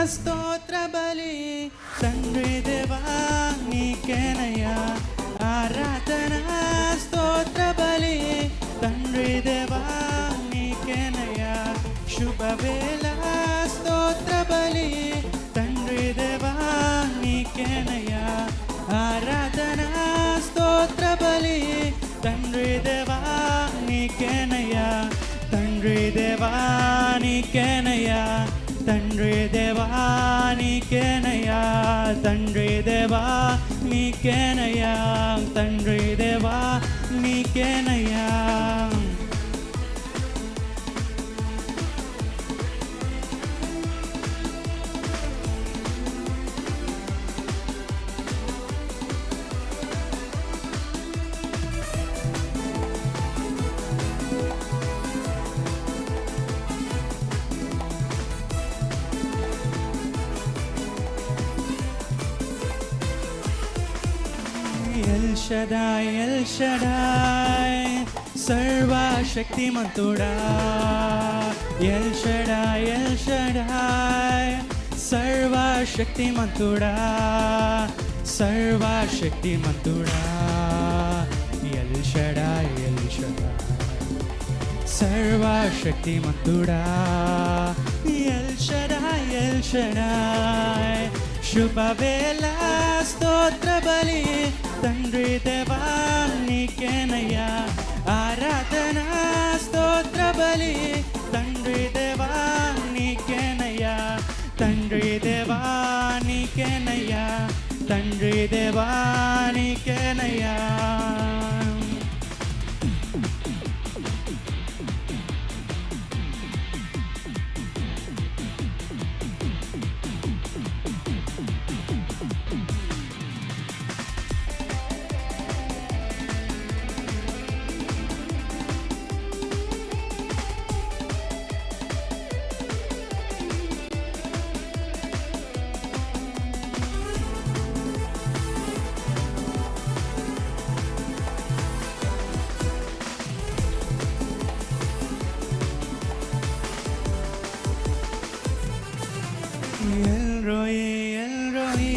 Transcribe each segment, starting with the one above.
స్తోత్ర బలి తండ్రి దేవా నీకేనయ్యా ఆరాధన స్తోత్ర బలి తండ్రి దేవా నీకేనయ్యా శుభవేళ స్తోత్ర బలి తండ్రి దేవా నీకేనయ్యా ఆరాధన స్తోత్ర బలి తండ్రి దేవా నీకేనయ్యా తండ్రి దేవా నీకేనయ్యా తండ్రి దేవా నీకేనయ్యా తండ్రి దేవా నీకేనయ్యా తండ్రి దేవా నీకేనయ్యా ఎల్ షడాయ్ ఎల్ షడాయ్ సర్వశక్తిమంతుడా ఎల్ షడాయ్ ఎల్ షడాయ్ సర్వశక్తిమంతుడా సర్వశక్తిమంతుడా ఎల్ షడాయ్ ఎల్ షడాయ్ సర్వశక్తిమంతుడా ఎల్ షడాయ్ ఎల్ షడాయ్ శుభవేళ స్తోత్ర బలి తండ్రి దేవా నీకేనయ్యా ఆరాధన స్తోత్ర బలి తండ్రి దేవా నీకేనయ్యా తండ్రి దేవా నీకేనయ్యా తండ్రి దేవా నీకేనయ్యా ఎల్రోయి ఎల్రోయి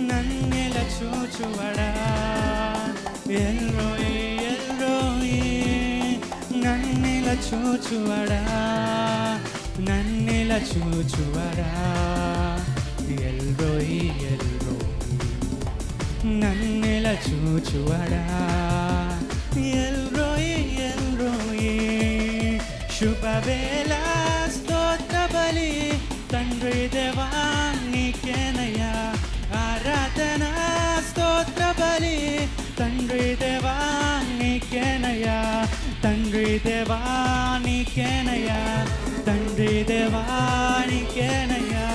నన్నెల చూచువడా ఎల్రోయి ఎల్రోయి నన్నెల చూచువడా నన్నెల చూచువడా ఎల్రోయి ఎల్రోయి నన్నెల చూచువడా ఎల్రోయి ఎల్రోయి శుభవేళ స్తోత్ర బలి తండ్రి దేవా నీకేనయ్యా ఆరాధన స్తోత్ర బలి తండ్రి దేవా నీకేనయ్యా తండ్రి దేవా నీకేనయ్యా తండ్రి దేవా నీకేనయ్యా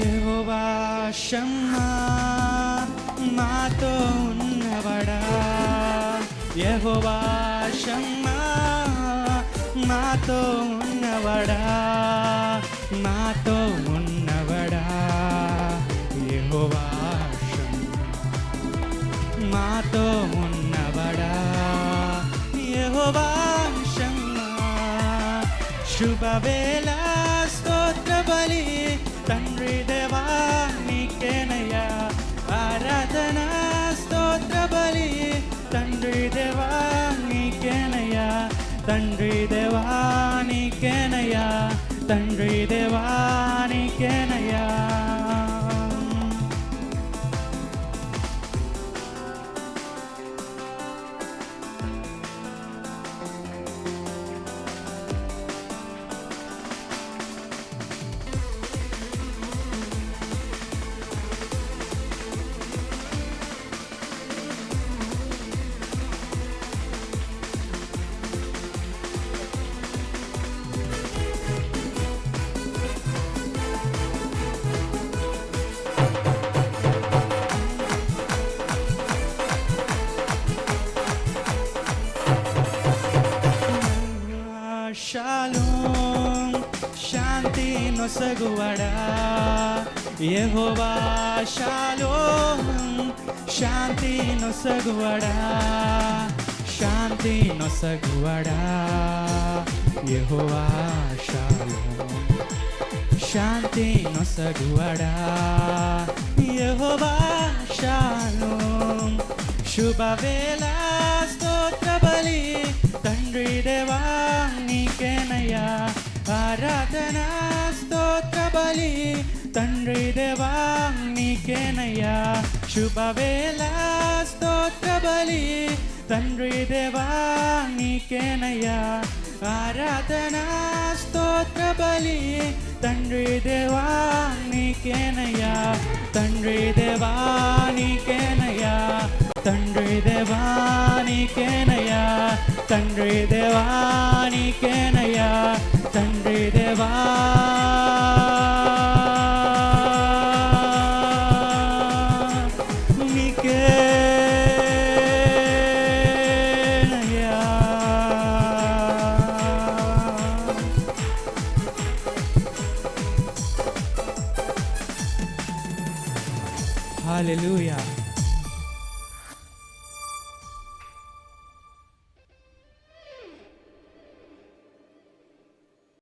యెహోవా షమ్మా మాతో ఉన్నవడా యెహోవా షమ్మా మాతో ఉన్నవడా మాతో ఉన్నవడా యెహోవా షమ్మా మాతో ఉన్నవడా యెహోవా షమ్మా శుభవేళ స్తోత్ర బలి తండ్రి దేవా నీకేనయ్యా ఆరాధన స్తోత్ర బలి తండ్రి దేవా నీకేనయ్యా తండ్రి దేవా నీకేనయ్యా తండ్రి దేవా నీకేనయ్యా నొసగువడా యెహోవా షాలోమ్ శాంతి నొసగువడా శాంతి నొసగువడా యెహోవా షాలోమ్ శాంతి నొసగువడా యెహోవా షాలోమ్ శుభవేళ స్తోత్ర బలి తండ్రి దేవా నీకేనయ్యా ఆరాధన స్తోత్ర బలి తండ్రి దేవా నీకేనయ్యా శుభవేళ స్తోత్ర బలి తండ్రి దేవా నీకేనయ్యా ఆరాధన స్తోత్ర బలి తండ్రి దేవా నీకేనయ్యా తండ్రి దేవా నీకేనయ్యా తండ్రి దేవా నీకేనయ్యా తండ్రి దేవా నీకేనయ్యా తండ్రి దేవా నీకేనయ్యా. హల్లెలూయా.